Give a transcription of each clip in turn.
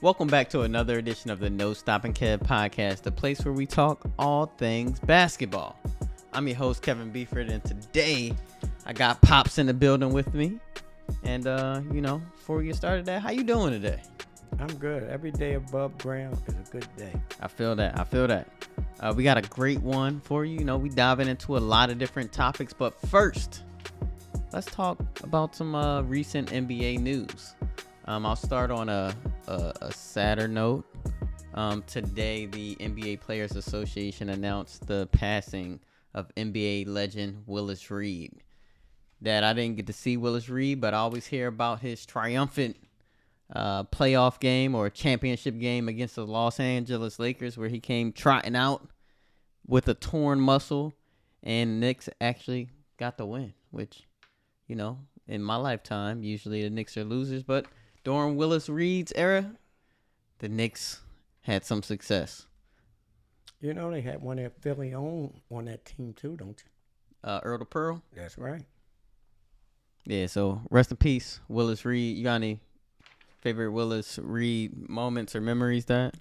Welcome back to another edition of the NoStoppingKev podcast, the place where we talk all things basketball. I'm your host, Kevin Beeford, and today I got Pops in the building with me. And, before we get started, how you doing today? I'm good. Every day above ground is a good day. I feel that. We got a great one for you. You know, we diving into a lot of different topics, but first, let's talk about some recent NBA news. I'll start on a sadder note. Today, the NBA Players Association announced the passing of NBA legend Willis Reed. That I didn't get to see Willis Reed, but I always hear about his triumphant playoff game or championship game against the Los Angeles Lakers, where he came trotting out with a torn muscle, and Knicks actually got the win, which, you know, in my lifetime, usually the Knicks are losers, but during Willis Reed's era, the Knicks had some success. You know, they had one of Philly on that team too, don't you? Earl to Pearl? That's right. Yeah, so rest in peace, Willis Reed. You got any favorite Willis Reed moments or memories that?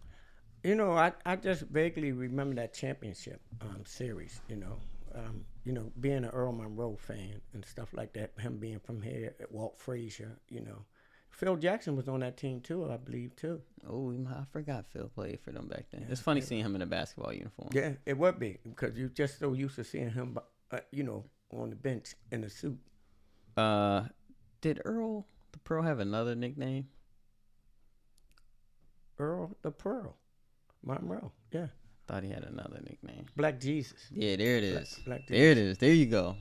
You know, I just vaguely remember that championship series, being an Earl Monroe fan and stuff like that, him being from here, Walt Frazier, you know. Phil Jackson was on that team too, I believe, too. Oh, I forgot Phil played for them back then. Yeah, it's funny seeing him in a basketball uniform. Yeah, it would be, because you're just so used to seeing him, on the bench in a suit. Did Earl the Pearl have another nickname? Earl the Pearl. Monroe, yeah. Thought he had another nickname. Black Jesus. Yeah, there it is. Black Jesus. There it is. There you go.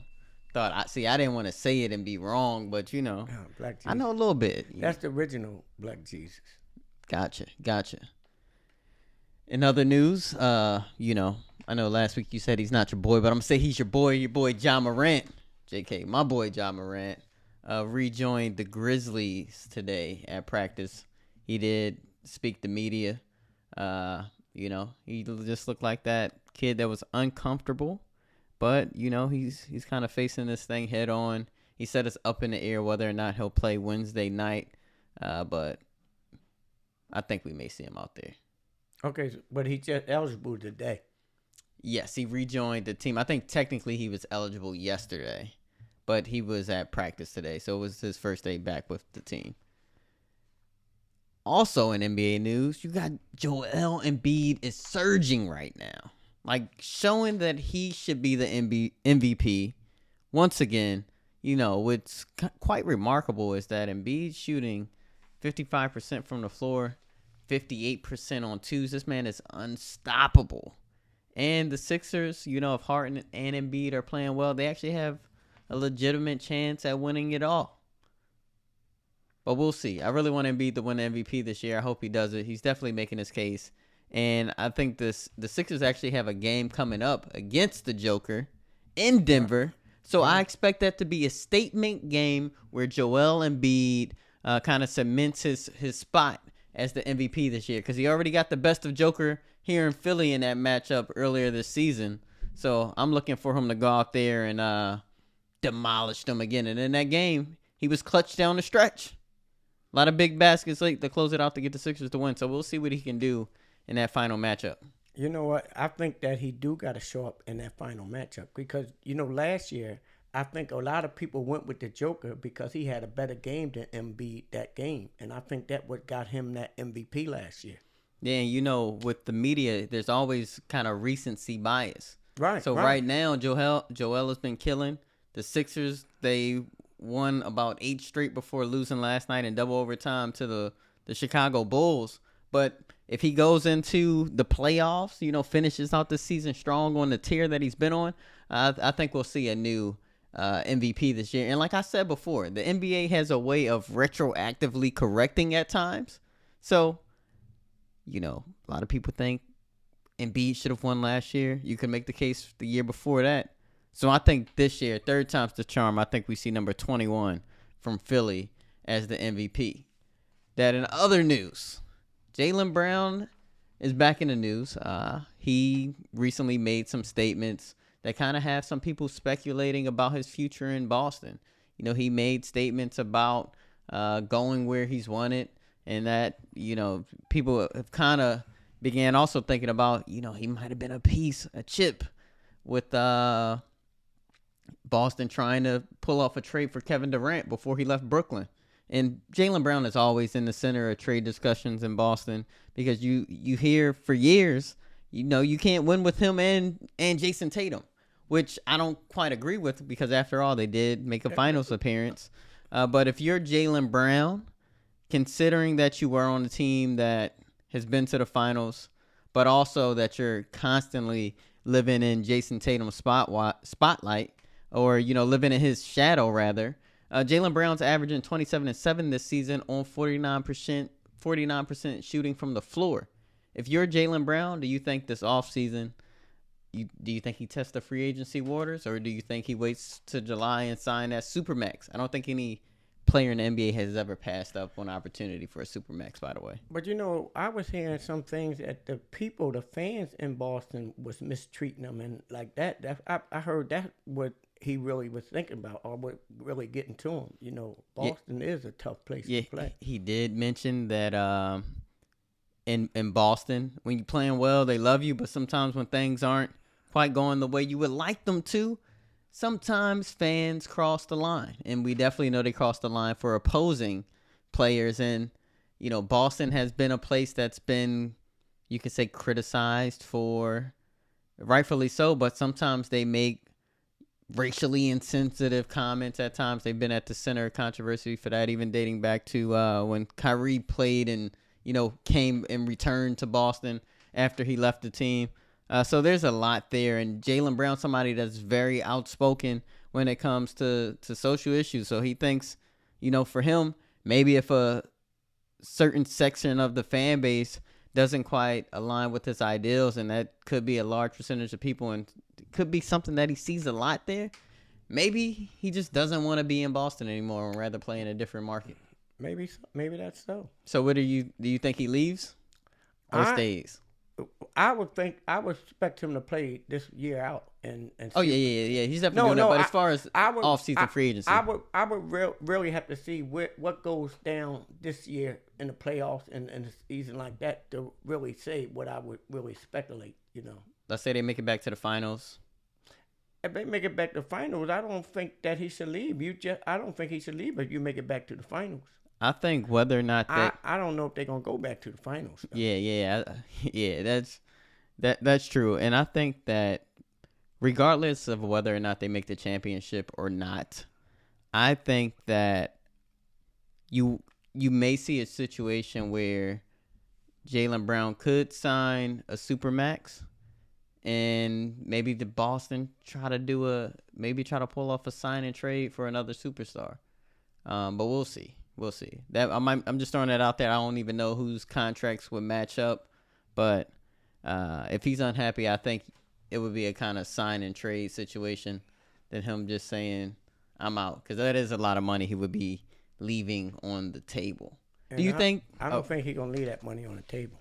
I didn't want to say it and be wrong, but you know, Black Jesus. I know a little bit. That's the original Black Jesus. Gotcha. In other news, I know last week you said he's not your boy, but I'm gonna say he's your boy Ja Morant. JK, my boy Ja Morant, rejoined the Grizzlies today at practice. He did speak to media. He just looked like that kid that was uncomfortable. But, he's kind of facing this thing head on. He said it's up in the air whether or not he'll play Wednesday night. But I think we may see him out there. Okay, but he's just eligible today. Yes, he rejoined the team. I think technically he was eligible yesterday. But he was at practice today. So it was his first day back with the team. Also in NBA news, you got Joel Embiid is surging right now. Like, showing that he should be the MVP. Once again, what's quite remarkable is that Embiid's shooting 55% from the floor, 58% on twos. This man is unstoppable. And the Sixers, if Harden and Embiid are playing well, they actually have a legitimate chance at winning it all. But we'll see. I really want Embiid to win the MVP this year. I hope he does it. He's definitely making his case. And I think the Sixers actually have a game coming up against the Joker in Denver. So I expect that to be a statement game where Joel Embiid kind of cements his spot as the MVP this year. Because he already got the best of Joker here in Philly in that matchup earlier this season. So I'm looking for him to go out there and demolish them again. And in that game, he was clutch down the stretch. A lot of big baskets late to close it out to get the Sixers to win. So we'll see what he can do in that final matchup. You know what? I think that he do got to show up in that final matchup because, last year, I think a lot of people went with the Joker because he had a better game than Embiid that game. And I think that what got him that MVP last year. Yeah, and with the media, there's always kind of recency bias. Right. So right now, Joel has been killing. The Sixers, they won about 8 straight before losing last night in double overtime to the Chicago Bulls. But if he goes into the playoffs, finishes out the season strong on the tier that he's been on, I think we'll see a new MVP this year. And like I said before, the NBA has a way of retroactively correcting at times. So, a lot of people think Embiid should have won last year. You can make the case the year before that. So I think this year, third time's the charm. I think we see number 21 from Philly as the MVP. That in other news, Jaylen Brown is back in the news. He recently made some statements that kind of have some people speculating about his future in Boston. He made statements about going where he's wanted, and that, people have kind of began also thinking about, he might have been a chip with Boston trying to pull off a trade for Kevin Durant before he left Brooklyn. And Jaylen Brown is always in the center of trade discussions in Boston because you hear for years, you can't win with him and Jason Tatum, which I don't quite agree with because after all, they did make a finals appearance. But if you're Jaylen Brown, considering that you were on a team that has been to the finals, but also that you're constantly living in Jason Tatum's spotlight, or living in his shadow rather. Jaylen Brown's averaging 27-7 this season on 49% shooting from the floor. If you're Jaylen Brown, do you think this offseason, do you think he tests the free agency waters, or do you think he waits to July and sign that Supermax? I don't think any player in the NBA has ever passed up on opportunity for a Supermax, by the way. But I was hearing some things that the fans in Boston was mistreating them and like that. I heard that what he really was thinking about, or what really getting to him. Boston is a tough place to play. He did mention that in Boston, when you're playing well, they love you, but sometimes when things aren't quite going the way you would like them to, sometimes fans cross the line, and we definitely know they cross the line for opposing players. And Boston has been a place that's been, you could say, criticized for, rightfully so, but sometimes they make racially insensitive comments at times. They've been at the center of controversy for that, even dating back to when Kyrie played and came and returned to Boston after he left the team. So there's a lot there, and Jaylen Brown, somebody that's very outspoken when it comes to social issues. So he thinks, for him, maybe if a certain section of the fan base doesn't quite align with his ideals, and that could be a large percentage of people, and it could be something that he sees a lot there, maybe he just doesn't want to be in Boston anymore and rather play in a different market. Maybe that's so. So what do you think he leaves or stays? I would expect him to play this year out and oh yeah. He's definitely doing that. But as far as off-season free agency, I would really have to see what goes down this year in the playoffs and the season like that to really say what I would really speculate. Let's say they make it back to the finals. If they make it back to the finals, I don't think that he should leave. I don't think he should leave if you make it back to the finals. I think whether or not I don't know if they're gonna go back to the finals. Though. Yeah. That's true, and I think that regardless of whether or not they make the championship or not, I think that you may see a situation where Jaylen Brown could sign a Supermax, and maybe the Boston try to pull off a sign and trade for another superstar. But we'll see. We'll see. I'm just throwing that out there. I don't even know whose contracts would match up, but if he's unhappy, I think it would be a kind of sign and trade situation than him just saying I'm out, because that is a lot of money he would be leaving on the table. And Do you think? I don't think he's gonna leave that money on the table.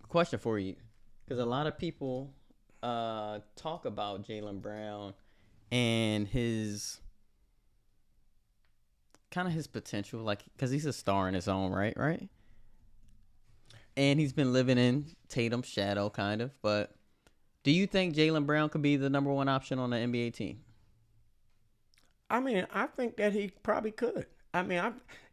Question for you, because a lot of people talk about Jaylen Brown and his potential, like, because he's a star in his own right? And he's been living in Tatum's shadow, kind of. But do you think Jaylen Brown could be the number one option on the NBA team? I mean, I think that he probably could. I mean,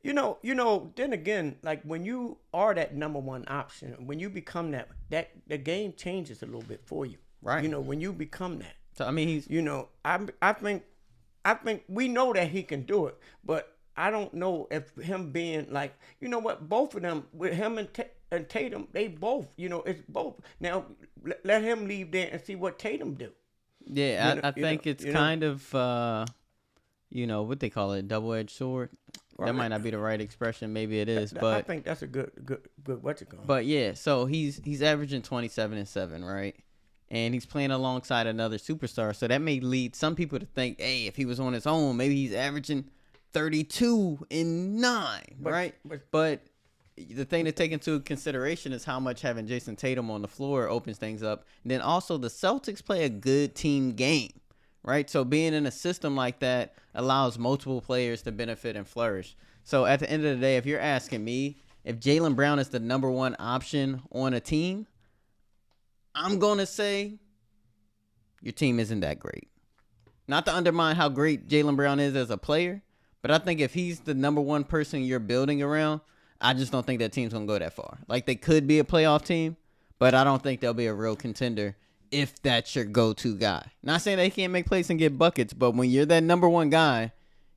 then again, like when you are that number one option, when you become that the game changes a little bit for you. Right. When you become that. So I mean, he's I think we know that he can do it, but I don't know if him being like, both of them, with him and Tatum, they both, it's both. Now, let him leave there and see what Tatum do. Yeah, I think it's kind of, what they call it, double-edged sword. Right. That might not be the right expression. Maybe it is, but I think that's a good what you call. But yeah, so he's averaging 27-7, right? And he's playing alongside another superstar, so that may lead some people to think, hey, if he was on his own, maybe he's averaging 32-9, right? But the thing to take into consideration is how much having Jason Tatum on the floor opens things up. And then also the Celtics play a good team game, right? So being in a system like that allows multiple players to benefit and flourish. So at the end of the day, if you're asking me, if Jaylen Brown is the number one option on a team, I'm going to say your team isn't that great. Not to undermine how great Jaylen Brown is as a player, but I think if he's the number one person you're building around, I just don't think that team's going to go that far. Like, they could be a playoff team, but I don't think they'll be a real contender if that's your go-to guy. Not saying they can't make plays and get buckets, but when you're that number one guy,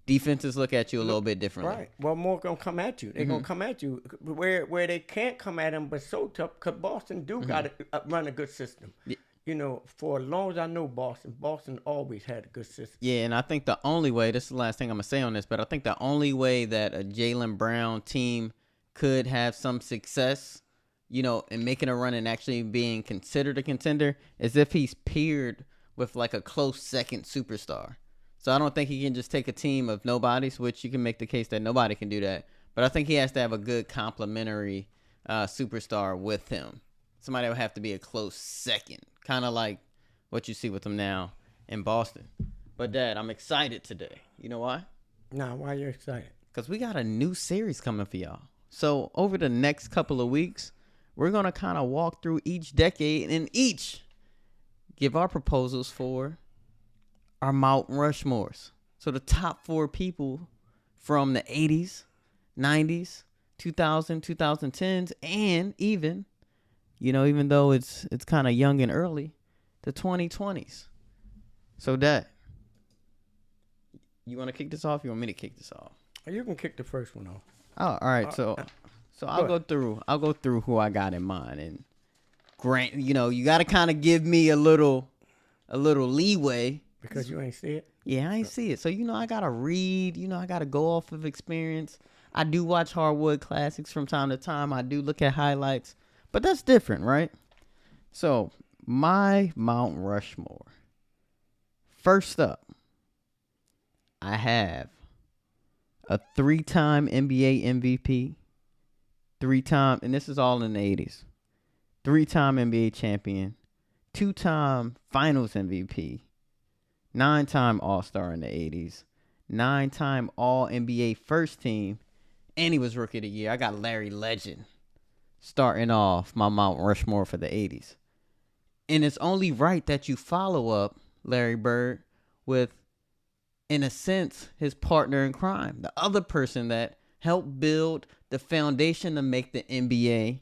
defenses look at you a little bit differently. Right. Well, more going to come at you. They're going to come at you where they can't come at them, but so tough because Boston got to run a good system. Yeah. You know, for as long as I know Boston always had a good system. Yeah, and I think the only way, this is the last thing I'm going to say on this, but I think the only way that a Jaylen Brown team could have some success, you know, in making a run and actually being considered a contender is if he's paired with like a close second superstar. So I don't think he can just take a team of nobodies, which you can make the case that nobody can do that. But I think he has to have a good complementary superstar with him. Somebody would have to be a close second, kind of like what you see with him now in Boston. But, Dad, I'm excited today. You know why? Nah, why are you excited? Because we got a new series coming for y'all. So over the next couple of weeks, we're going to kind of walk through each decade and each give our proposals for our Mount Rushmores. So the top 4 people from the 80s, 90s, 2000, 2010s, and even, you know, even though it's kind of young and early, the 2020s. So, Dad, you want to kick this off? You want me to kick this off? You can kick the first one off. Oh, all right. So I'll go through who I got in mind, and grant, you know, you got to kind of give me a little leeway because you ain't see it. Yeah, I ain't see it. So, you know, I got to read, you know, I got to go off of experience. I do watch Hardwood Classics from time to time. I do look at highlights, but that's different, right? So, my Mount Rushmore. First up, I have a 3-time NBA MVP, 3-time, and this is all in the 80s, 3-time NBA champion, 2-time Finals MVP, 9-time All-Star in the 80s, 9-time All-NBA first team, and he was Rookie of the Year. I got Larry Legend starting off my Mount Rushmore for the 80s. And it's only right that you follow up Larry Bird with, in a sense, his partner in crime, the other person that helped build the foundation to make the NBA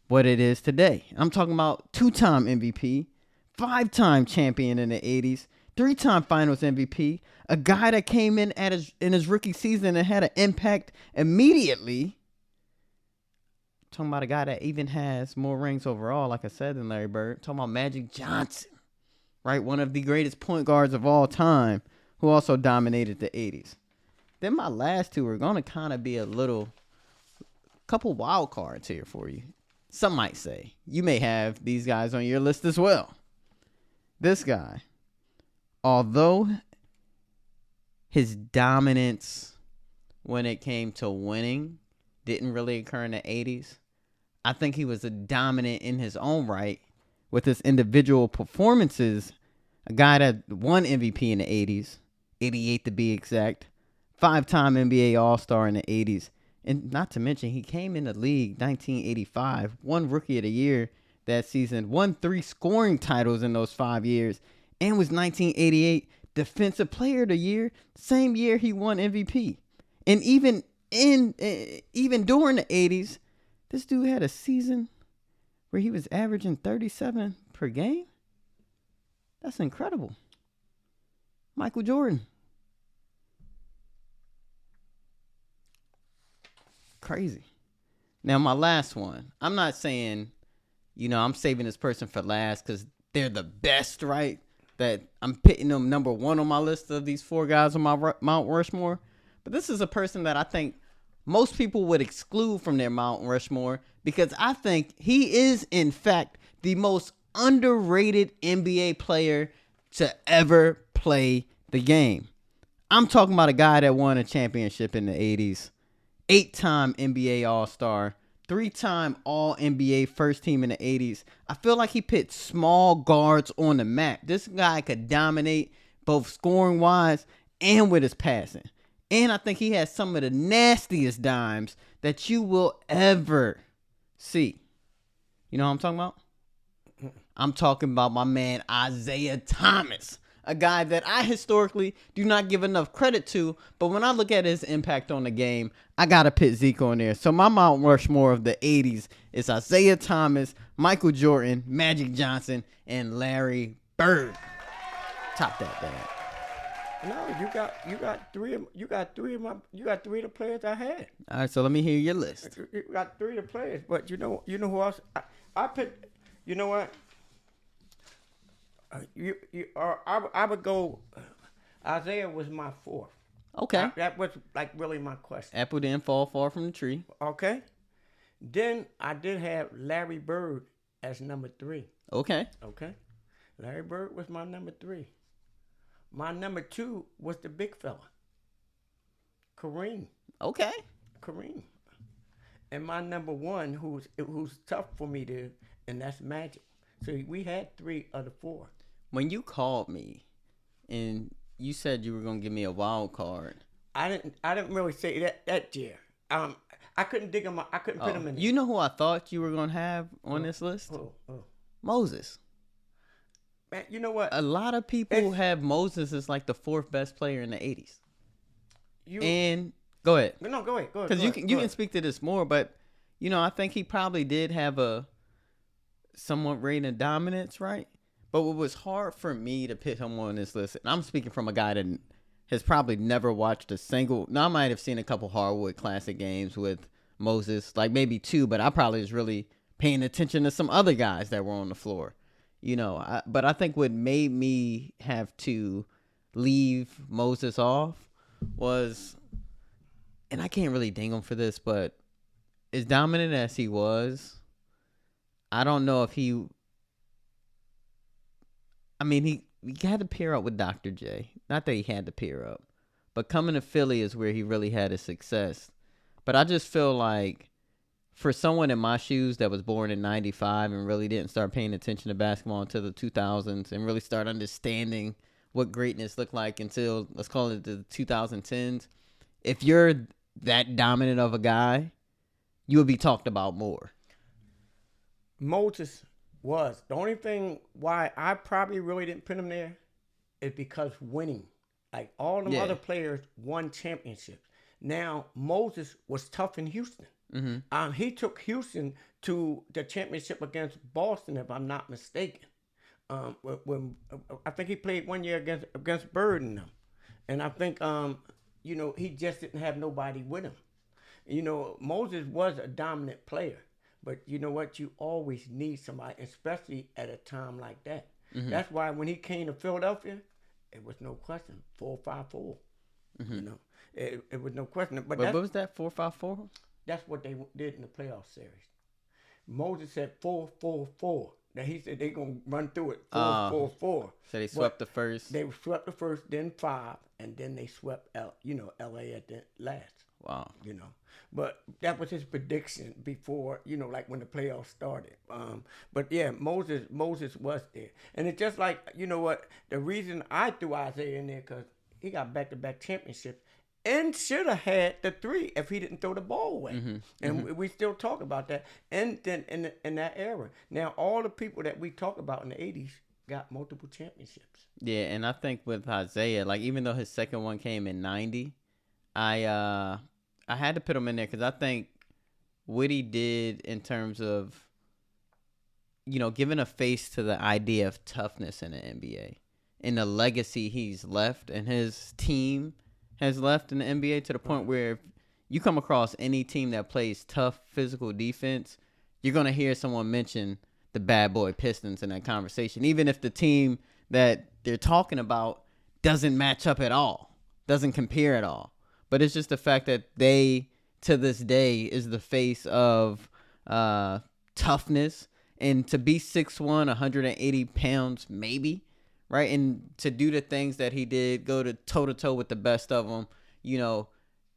what it is today. I'm talking about 2-time MVP, 5-time champion in the 80s, 3-time Finals MVP, a guy that came in in his rookie season and had an impact immediately. Talking about a guy that even has more rings overall, like I said, than Larry Bird. Talking about Magic Johnson, right? One of the greatest point guards of all time, who also dominated the 80s. Then my last two are going to kind of be a couple wild cards here for you. Some might say. You may have these guys on your list as well. This guy, although his dominance when it came to winning didn't really occur in the 80s, I think he was a dominant in his own right with his individual performances. A guy that won MVP in the 80s, 88 to be exact, 5-time NBA All-Star in the 80s. And not to mention, he came in the league 1985, won Rookie of the Year that season, won 3 scoring titles in those 5 years, and was 1988 Defensive Player of the Year, same year he won MVP. And even during the 80s, this dude had a season where he was averaging 37 per game. That's incredible. Michael Jordan. Crazy. Now, my last one. I'm not saying, you know, I'm saving this person for last because they're the best, right? That I'm pitting them number one on my list of these 4 guys on my Mount Rushmore. But this is a person that I think most people would exclude from their Mount Rushmore because I think he is, in fact, the most underrated NBA player to ever play the game. I'm talking about a guy that won a championship in the 80s, 8-time NBA All-Star, 3-time All-NBA first team in the 80s. I feel like he put small guards on the map. This guy could dominate both scoring-wise and with his passing. And I think he has some of the nastiest dimes that you will ever see. You know what I'm talking about? I'm talking about my man Isaiah Thomas, a guy that I historically do not give enough credit to, but when I look at his impact on the game, I gotta put Zeke on there. So my Mount Rushmore of the 80s is Isaiah Thomas, Michael Jordan, Magic Johnson, and Larry Bird. Top that, Dad. No, you got three of the players I had. All right, so let me hear your list. You got three of the players, but you know who else I picked. You know what? I would go. Isaiah was my fourth. Okay. That was like really my question. Apple didn't fall far from the tree. Okay. Then I did have Larry Bird as number 3. Okay. Okay. Larry Bird was my number 3. My number 2 was the big fella, Kareem. Okay. Kareem. And my number 1, who's tough for me to, and that's Magic. So we had 3 of the 4. When you called me, and you said you were gonna give me a wild card, I didn't really say that year. I couldn't dig him. I couldn't put him in. You know who I thought you were gonna have on this list? Moses. Man, you know what? A lot of people have Moses as like the 4th best player in the 80s. And go ahead. No, go ahead. Because you can speak to this more, but you know I think he probably did have a somewhat reign of dominance, right? But what was hard for me to put him on this list, and I'm speaking from a guy that has probably never watched a single. Now I might have seen a couple Hardwood Classic games with Moses, like maybe 2, but I probably was really paying attention to some other guys that were on the floor. You know, but I think what made me have to leave Moses off was, and I can't really ding him for this, but as dominant as he was, I don't know if he had to pair up with Dr. J. Not that he had to pair up, but coming to Philly is where he really had his success. But I just feel like for someone in my shoes that was born in 95 and really didn't start paying attention to basketball until the 2000s and really start understanding what greatness looked like until, let's call it the 2010s, if you're that dominant of a guy, you would be talked about more. Moses was. The only thing why I probably really didn't put him there is because winning. Like all them other players won championships. Now, Moses was tough in Houston. Mm-hmm. He took Houston to the championship against Boston, if I'm not mistaken. When I think he played 1 year against Bird and them. And I think, he just didn't have nobody with him. You know, Moses was a dominant player. But you know what? You always need somebody, especially at a time like that. Mm-hmm. That's why when he came to Philadelphia, it was no question. 4-5-4. Mm-hmm. You know, it was no question. But what was that? 4-5-4? That's what they did in the playoff series. Moses said 4-4-4. Now he said they're gonna run through it 4-4-4. So they swept the first. They swept the first, then 5, and then they swept LA at the last. Wow. You know, but that was his prediction before, like when the playoffs started. But yeah, Moses was there. And it's just like, you know what, the reason I threw Isaiah in there, because he got back-to-back championships and should have had the 3 if he didn't throw the ball away. Mm-hmm. And we still talk about that. And then in that era. Now, all the people that we talk about in the 80s got multiple championships. Yeah, and I think with Isaiah, like even though his second one came in 90, I had to put him in there because I think what he did in terms of, giving a face to the idea of toughness in the NBA and the legacy he's left and his team has left in the NBA to the point where if you come across any team that plays tough physical defense, you're going to hear someone mention the bad boy Pistons in that conversation, even if the team that they're talking about doesn't match up at all, doesn't compare at all. But it's just the fact that they, to this day, is the face of toughness. And to be 6'1", 180 pounds, maybe, right? And to do the things that he did, go to toe-to-toe with the best of them,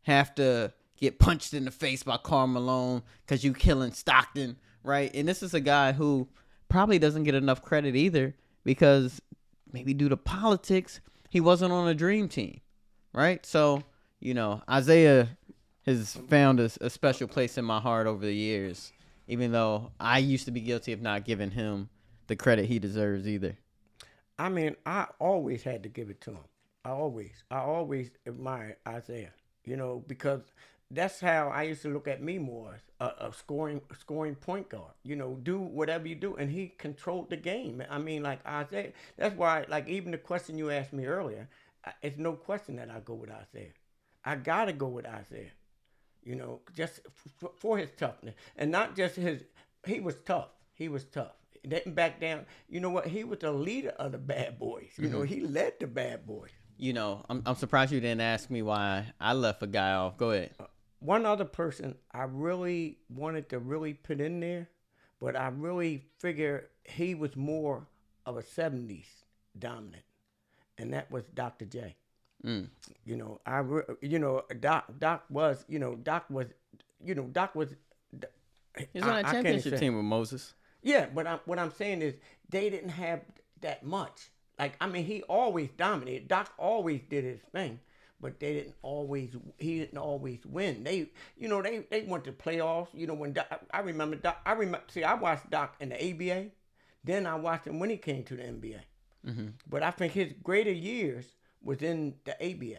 have to get punched in the face by Karl Malone because you killing Stockton, right? And this is a guy who probably doesn't get enough credit either because maybe due to politics, he wasn't on a dream team, right? So Isaiah has found a special place in my heart over the years, even though I used to be guilty of not giving him the credit he deserves either. I mean, I always had to give it to him. I always admired Isaiah, because that's how I used to look at me more as a scoring point guard. Do whatever you do, and he controlled the game. I mean, like Isaiah. That's why, like, even the question you asked me earlier, it's no question that I go with Isaiah. I gotta go with Isaiah. Just for his toughness, and not just his. He was tough. He didn't back down. You know what? He was the leader of the bad boys. He led the bad boys. I'm surprised you didn't ask me why I left a guy off. Go ahead. One other person I really wanted to really put in there, but I really figure he was more of a 70s dominant, and that was Dr. J. Mm. Doc was. He's on that championship team with Moses. Yeah, but what I'm saying is they didn't have that much. Like, I mean, he always dominated. Doc always did his thing, but he didn't always win. They went to playoffs. When Doc, I watched Doc in the ABA, then I watched him when he came to the NBA. Mm-hmm. But I think his greater years was in the ABA.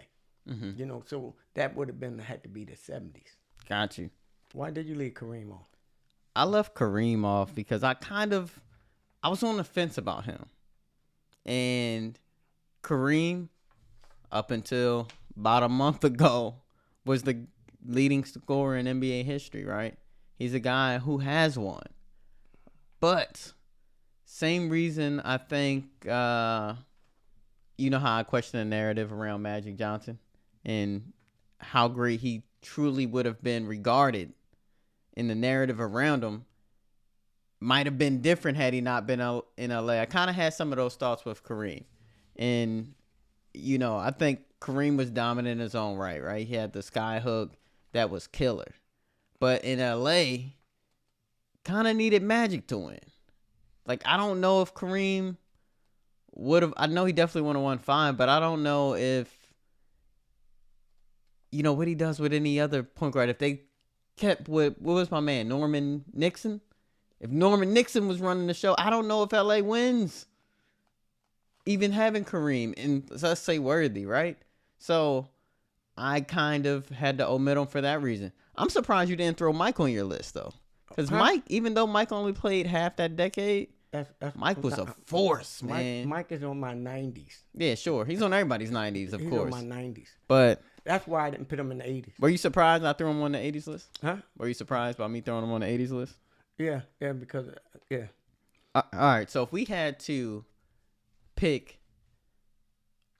Mm-hmm. So that would have had to be the 70s. Got you. Why did you leave Kareem off? I left Kareem off because I was on the fence about him. And Kareem, up until about a month ago, was the leading scorer in NBA history, right? He's a guy who has won. But same reason I think, how I question the narrative around Magic Johnson and how great he truly would have been regarded in the narrative around him might have been different had he not been in LA. I kind of had some of those thoughts with Kareem. And, I think Kareem was dominant in his own right? He had the sky hook that was killer. But in LA, kind of needed Magic to win. Like, I don't know if Kareem would have. I know he definitely would have won fine, but I don't know if, what he does with any other point guard. If they kept with, what was my man, Norman Nixon? If Norman Nixon was running the show, I don't know if LA wins. Even having Kareem and let's say Worthy, right? So I kind of had to omit him for that reason. I'm surprised you didn't throw Mike on your list though, because Mike, even though Mike only played half that decade, Mike was a force, man. Mike is on my 90s. Yeah, sure, he's on everybody's 90s, of course. He's on my 90s, but that's why I didn't put him in the 80s. Were you surprised I threw him on the 80s list? Huh? Were you surprised by me throwing him on the 80s list? Yeah, because all right, so if we had to pick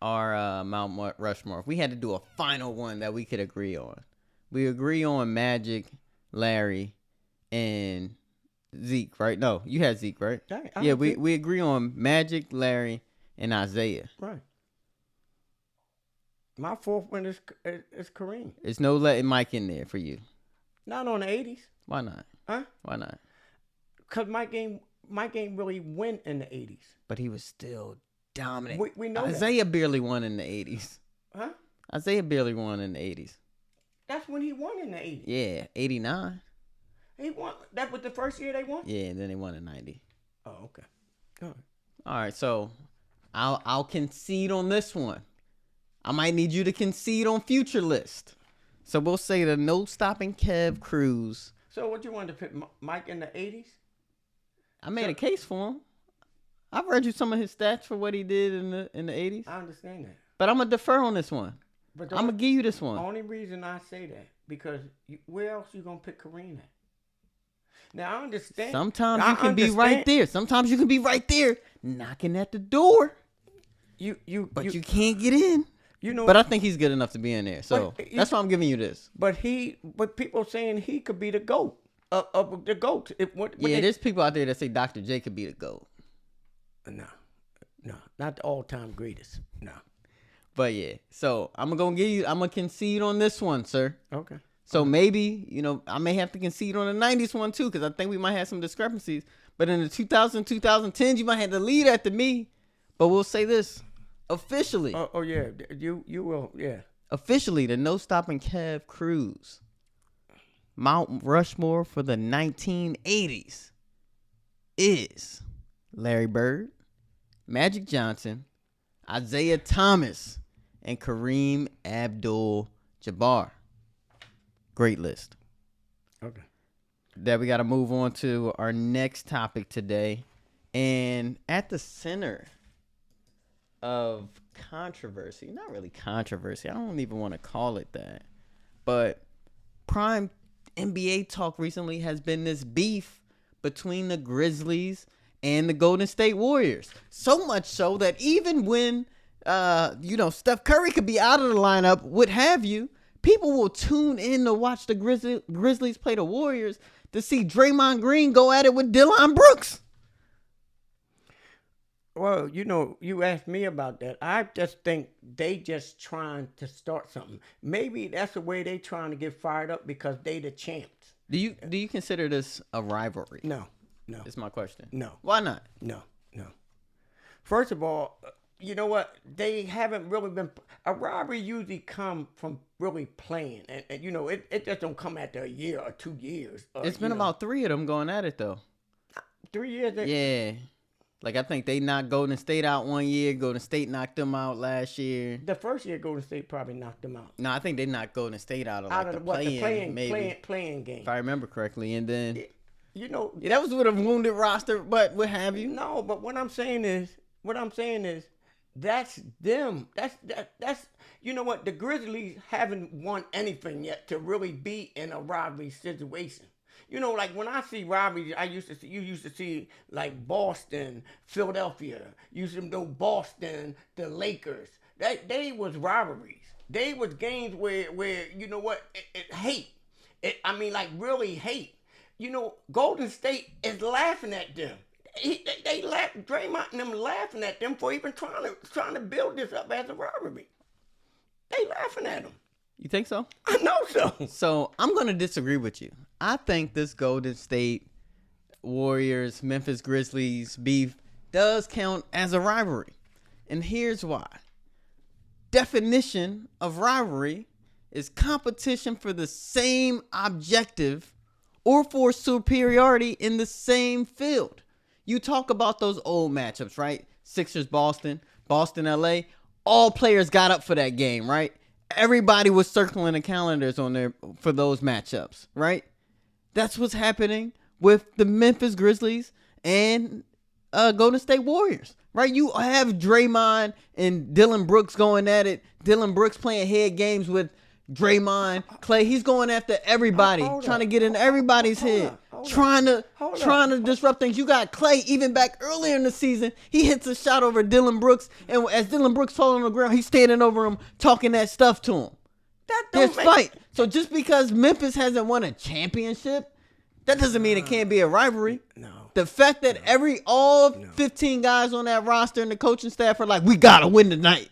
our Mount Rushmore, if we had to do a final one that we could agree on, we agree on Magic, Larry, and Zeke, right? No, you had Zeke, right? Yeah, we agree on Magic, Larry, and Isaiah. Right. My fourth one is Kareem. There's no letting Mike in there for you. Not on the 80s. Why not? Huh? Why not? Because Mike ain't really win in the 80s. But he was still dominant. We know Isaiah barely won in the 80s. Huh? Isaiah barely won in the 80s. That's when he won in the 80s. Yeah, 89. He won. That was the first year they won? Yeah, and then they won in 90. Oh, okay. All right. All right, so I'll concede on this one. I might need you to concede on future list. So we'll say the NoStoppingKev cruise. So what you wanted to put Mike in the 80s? I made a case for him. I've read you some of his stats for what he did in the 80s. I understand that. But I'm going to defer on this one. I'm going to give you this one. The only reason I say that, because where else you going to pick Kareem at? Now, I understand. Sometimes you can be right there. Sometimes you can be right there knocking at the door. But you can't get in. But I think he's good enough to be in there. So that's why I'm giving you this. But people saying he could be the GOAT of the GOAT. There's people out there that say Dr. J could be the GOAT. No, not the all-time greatest. No. But yeah, so I'm going to concede on this one, sir. Okay. So maybe, I may have to concede on the 90s one too, because I think we might have some discrepancies. But in the 2010s, you might have to lead after me. But we'll say this officially. Oh yeah, you will. Yeah. Officially, the NoStoppingKev cruise, Mount Rushmore for the 1980s, is Larry Bird, Magic Johnson, Isaiah Thomas, and Kareem Abdul-Jabbar. Great list. Okay. That we got to move on to our next topic today. And at the center of controversy, not really controversy, I don't even want to call it that, but prime NBA talk recently has been this beef between the Grizzlies and the Golden State Warriors. So much so that even when, Steph Curry could be out of the lineup, what have you, people will tune in to watch the Grizzlies play the Warriors to see Draymond Green go at it with Dillon Brooks. Well, you asked me about that. I just think they just trying to start something. Maybe that's the way they trying to get fired up because they the champs. Do you consider this a rivalry? No. That's my question. No. Why not? No. First of all, you know what? They haven't really been. A rivalry usually come from really playing, and it just don't come after a year or 2 years. It's been about 3 of them going at it though. 3 years. Yeah. Like, I think they knocked Golden State out one year. Golden State knocked them out last year. The first year, Golden State probably knocked them out. No, I think they knocked Golden State out of the playing game. If I remember correctly. And then, that was with a wounded roster, but what have you? No, but what I'm saying is, that's them. That's you know what? The Grizzlies haven't won anything yet to really be in a rivalry situation. Like when I see rivalries, you used to see like Boston, Philadelphia. You used to know Boston, the Lakers. They was rivalries. They was games where you know what? It hate. Really hate. Golden State is laughing at them. They laugh. Draymond and them laughing at them for even trying to build this up as a rivalry. They laughing at them. You think so? I know so. So I'm going to disagree with you. I think this Golden State Warriors, Memphis Grizzlies beef does count as a rivalry. And here's why. Definition of rivalry is competition for the same objective or for superiority in the same field. You talk about those old matchups, right? Sixers, Boston, LA. All players got up for that game, right? Everybody was circling the calendars on there for those matchups, right? That's what's happening with the Memphis Grizzlies and Golden State Warriors, right? You have Draymond and Dillon Brooks going at it. Dillon Brooks playing head games with Draymond, Clay. He's going after everybody, trying to get in everybody's head, trying to disrupt things. You got Clay even back earlier in the season. He hits a shot over Dillon Brooks, and as Dillon Brooks falls on the ground, he's standing over him, talking that stuff to him. There's fight. So just because Memphis hasn't won a championship, that doesn't mean it can't be a rivalry. No. The fact that all 15 guys on that roster and the coaching staff are like, we gotta win tonight.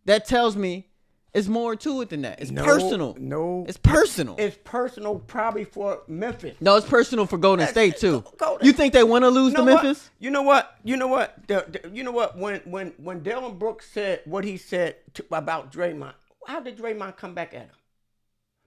That tells me it's more to it than that. It's personal. No. It's personal. It's personal probably for Memphis. No, it's personal for Golden State too. You think they want to lose to Memphis? You know what? You know what? When Dillon Brooks said what he said about Draymond, how did Draymond come back at him?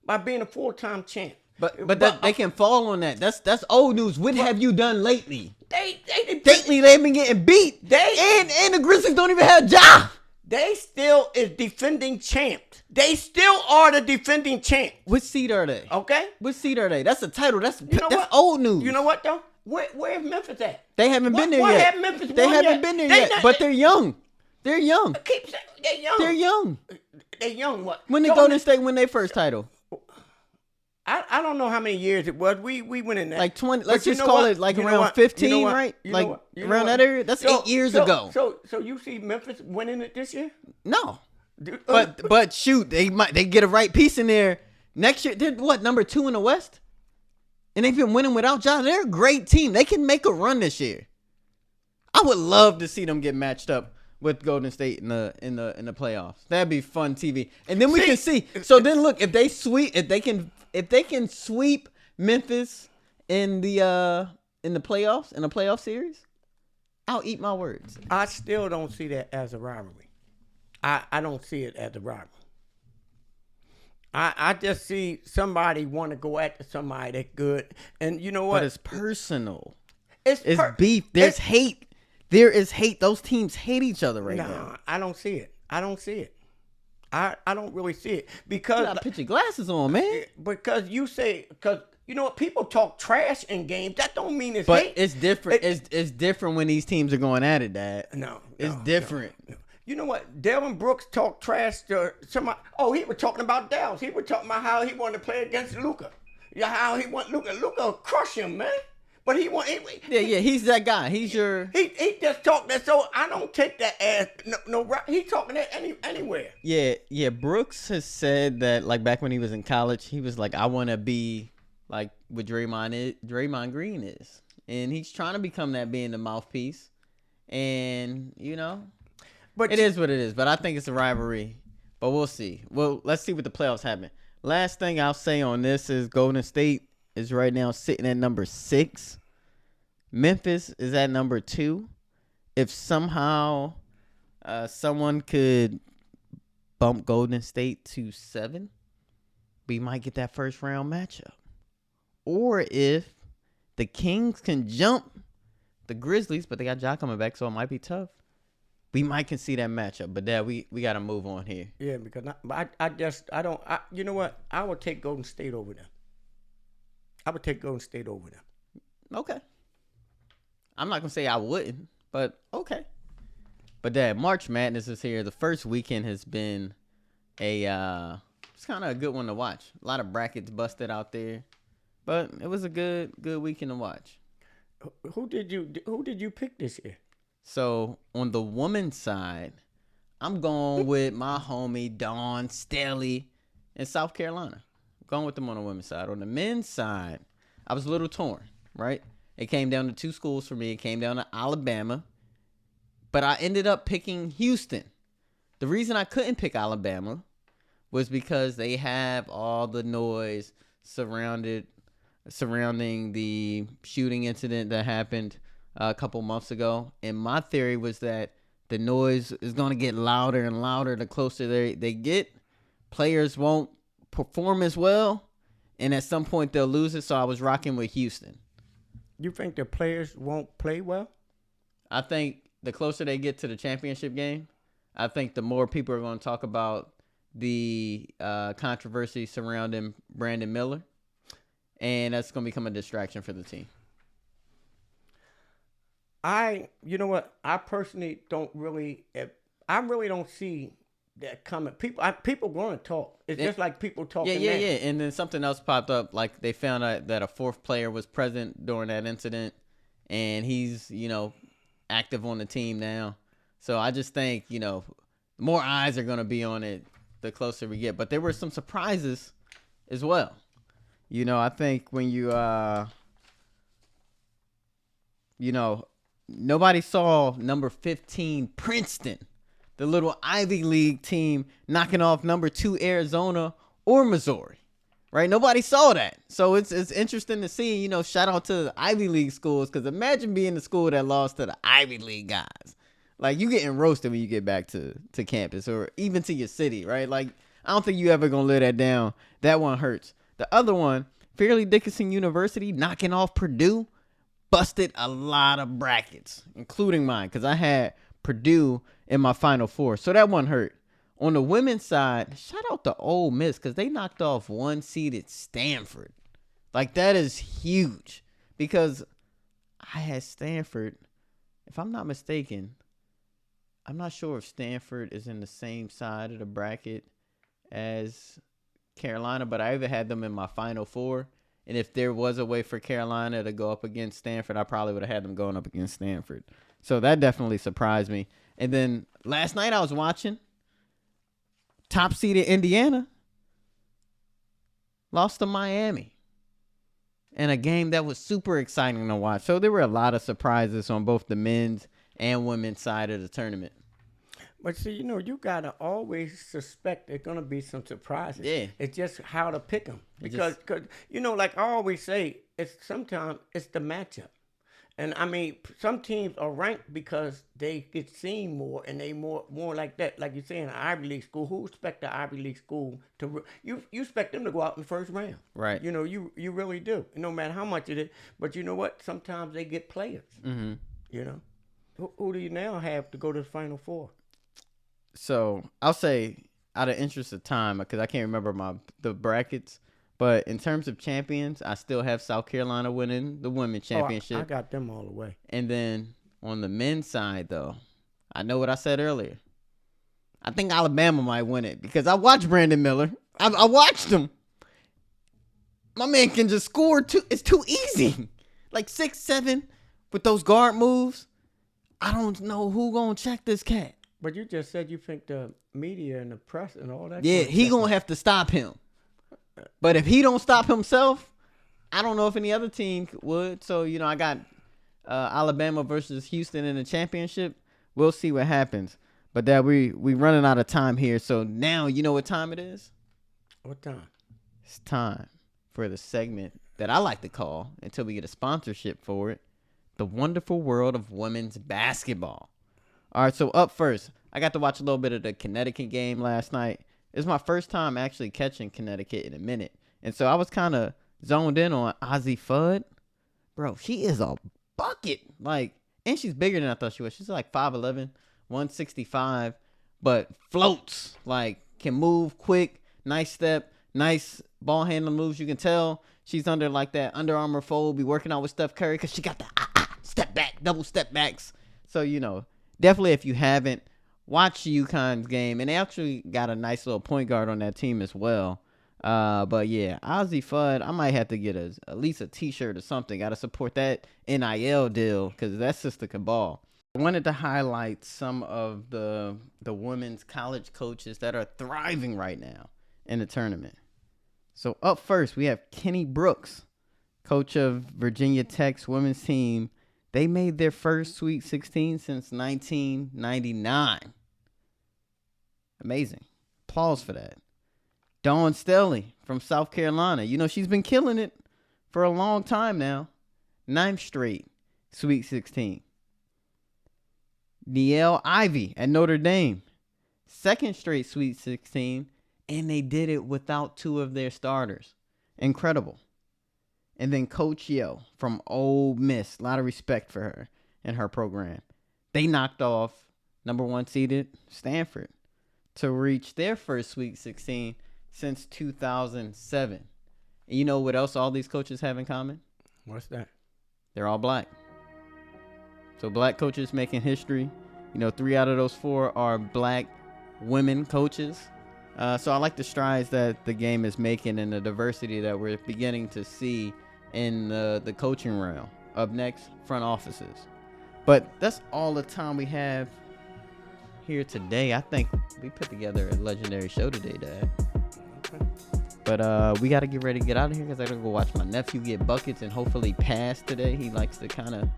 By being a full-time champ. But they can fall on that. That's old news. What have you done lately? They've been getting beat. And the Grizzlies don't even have Ja. They still is defending champs. They still are the defending champs. What seed are they? Okay. What seed are they? That's a title. That's old news. You know what though? Where's Memphis at? They haven't been there yet. Why haven't Memphis They haven't been there yet. But they're young. They're young. I keep saying they're young. They're young. They're young. What? When did Golden State win their first title? I don't know how many years it was. We went in that. Like 20. Let's just call it like around 15, right? Like around that area. That's 8 years ago. So you see Memphis winning it this year? No. But shoot, they get a right piece in there next year. They're number 2 in the West, and they've been winning without Ja. They're a great team. They can make a run this year. I would love to see them get matched up with Golden State in the playoffs. That'd be fun TV. And then we can see. So then look, if they can sweep Memphis in the playoff series, I'll eat my words. I still don't see that as a rivalry. I don't see it as a rivalry. I just see somebody want to go after somebody that's good, and you know what? But it's personal. It's beef. There's hate. There is hate. Those teams hate each other right now. I don't see it. I don't see it. I don't really see it because You gotta put your glasses on, man. because you know what, people talk trash in games. That don't mean it's But hate. it's different. It's different when these teams are going at it, Dad. No, It's different. No. You know what? Dylan Brooks talked trash to somebody. Oh, he was talking about Dallas. He was talking about how he wanted to play against Luka. Yeah, how he want Luka. Luka crush him, man. But he want. Yeah. He's that guy. He's your. He just talked that. So I don't take that as no. He talking that anywhere. Yeah. Brooks has said that, like, back when he was in college, he was like, I want to be like what Draymond Green is, and he's trying to become that, being the mouthpiece. And but it is what it is. But I think it's a rivalry. But we'll see. Well, let's see what the playoffs happen. Last thing I'll say on this is Golden State is right now sitting at number 6. Memphis is at number 2. If somehow someone could bump Golden State to 7, we might get that first round matchup. Or if the Kings can jump the Grizzlies, but they got Ja coming back, so it might be tough. We might can see that matchup, but Dad, we got to move on here. Yeah, because you know what? I would take Golden State over them. I would take Golden State over them. Okay. I'm not going to say I wouldn't, but okay. But Dad, March Madness is here. The first weekend has been it's kind of a good one to watch. A lot of brackets busted out there, but it was a good weekend to watch. Who did you pick this year? So on the women's side, I'm going with my homie Dawn Staley in South Carolina. I'm going with them on the women's side. On the men's side, I was a little torn, right? It came down to 2 schools for me. It came down to Alabama, but I ended up picking Houston. The reason I couldn't pick Alabama was because they have all the noise surrounding the shooting incident that happened a couple months ago. And my theory was that the noise is going to get louder and louder the closer they get. Players won't perform as well, and at some point they'll lose it. So I was rocking with Houston. You think the players won't play well? I think the closer they get to the championship game, I think the more people are going to talk about the controversy surrounding Brandon Miller, and that's going to become a distraction for the team. You know what? I personally don't really don't see that coming. People going to talk. It's just like people talking. Yeah. And then something else popped up. Like they found out that a 4th player was present during that incident, and he's active on the team now. So I just think more eyes are going to be on it the closer we get. But there were some surprises as well. I think when nobody saw number 15 Princeton, the little Ivy League team, knocking off number 2 Arizona or Missouri, right? Nobody saw that. So it's interesting to see, shout out to the Ivy League schools, because imagine being the school that lost to the Ivy League guys. Like, you getting roasted when you get back to campus or even to your city, right? Like, I don't think you ever going to live that down. That one hurts. The other one, Fairleigh Dickinson University, knocking off Purdue, busted a lot of brackets, including mine, because I had Purdue in my Final Four. So that one hurt. On the women's side, shout out to Ole Miss, because they knocked off 1-seeded Stanford. Like, that is huge, because I had Stanford. If I'm not mistaken, I'm not sure if Stanford is in the same side of the bracket as Carolina, but I even had them in my Final Four. And if there was a way for Carolina to go up against Stanford, I probably would have had them going up against Stanford. So that definitely surprised me. And then last night I was watching top seeded Indiana lost to Miami in a game that was super exciting to watch. So there were a lot of surprises on both the men's and women's side of the tournament. But see, you gotta always suspect there's gonna be some surprises. Yeah. It's just how to pick them, because like I always say, sometimes it's the matchup, And I mean, some teams are ranked because they get seen more, and they more like that. Like you're saying, an Ivy League school. Who expect the Ivy League school to? You expect them to go out in the first round, Right. You know, you really do. No matter how much it is, but you know what? Sometimes they get players. Mm-hmm. You know, who do you now have to go to the Final Four? So I'll say, out of interest of time, because I can't remember the brackets, but in terms of champions, I still have South Carolina winning the women's championship. I got them all the way. And then on the men's side, though, I know what I said earlier. I think Alabama might win it because I watched Brandon Miller. I watched him. My man can just score it's too easy. Like 6'7" with those guard moves. I don't know who gonna check this cat. But you just said you think the media and the press and all that. Yeah, he gonna have to stop him. But if he don't stop himself, I don't know if any other team would. So, you know, I got Alabama versus Houston in the championship. We'll see what happens. But that we running out of time here. So now you know what time it is? What time? It's time for the segment that I like to call, until we get a sponsorship for it, The Wonderful World of Women's Basketball. All right, so up first, I got to watch a little bit of the Connecticut game last night. It's my first time actually catching Connecticut in a minute. And so I was kind of zoned in on Ozzie Fudd. Bro, she is a bucket. Like, and she's bigger than I thought she was. She's like 5'11", 165, but floats. Like, can move quick, nice step, nice ball handling moves. You can tell she's under like that Under Armour fold, be working out with Steph Curry because she got the step back, double step backs. So, you know, definitely if you haven't, watch UConn's game. And they actually got a nice little point guard on that team as well. But yeah, Ozzie Fudd, I might have to get at least a t-shirt or something. Got to support that NIL deal because that sister can ball. I wanted to highlight some of the women's college coaches that are thriving right now in the tournament. So up first, we have Kenny Brooks, coach of Virginia Tech's women's team. They made their first Sweet 16 since 1999. Amazing. Applause for that. Dawn Staley from South Carolina. You know, she's been killing it for a long time now. 9th straight Sweet 16. Niele Ivey at Notre Dame. 2nd straight Sweet 16. And they did it without 2 of their starters. Incredible. And then Coach Yo from Ole Miss. A lot of respect for her and her program. They knocked off number 1 seeded Stanford to reach their first Sweet 16 since 2007. And you know what else all these coaches have in common? What's that? They're all black. So black coaches making history. You know, 3 out of those 4 are black women coaches. So I like the strides that the game is making and the diversity that we're beginning to see in the coaching realm. Up next, front offices. But that's all the time we have here today. I think we put together a legendary show today, Dad. Okay. But we got to get ready to get out of here because I got to go watch my nephew get buckets and hopefully pass today. He likes to kind of,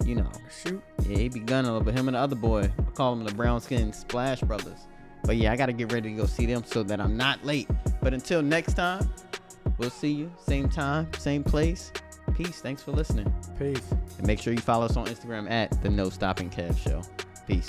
you know, shoot. Yeah, he be gunning a little bit. Him and the other boy, I call them the brown skin Splash Brothers. But yeah, I got to get ready to go see them so that I'm not late. But until next time, we'll see you. Same time, same place. Peace. Thanks for listening. Peace. And make sure you follow us on Instagram at the NoStoppingKev Show. Peace.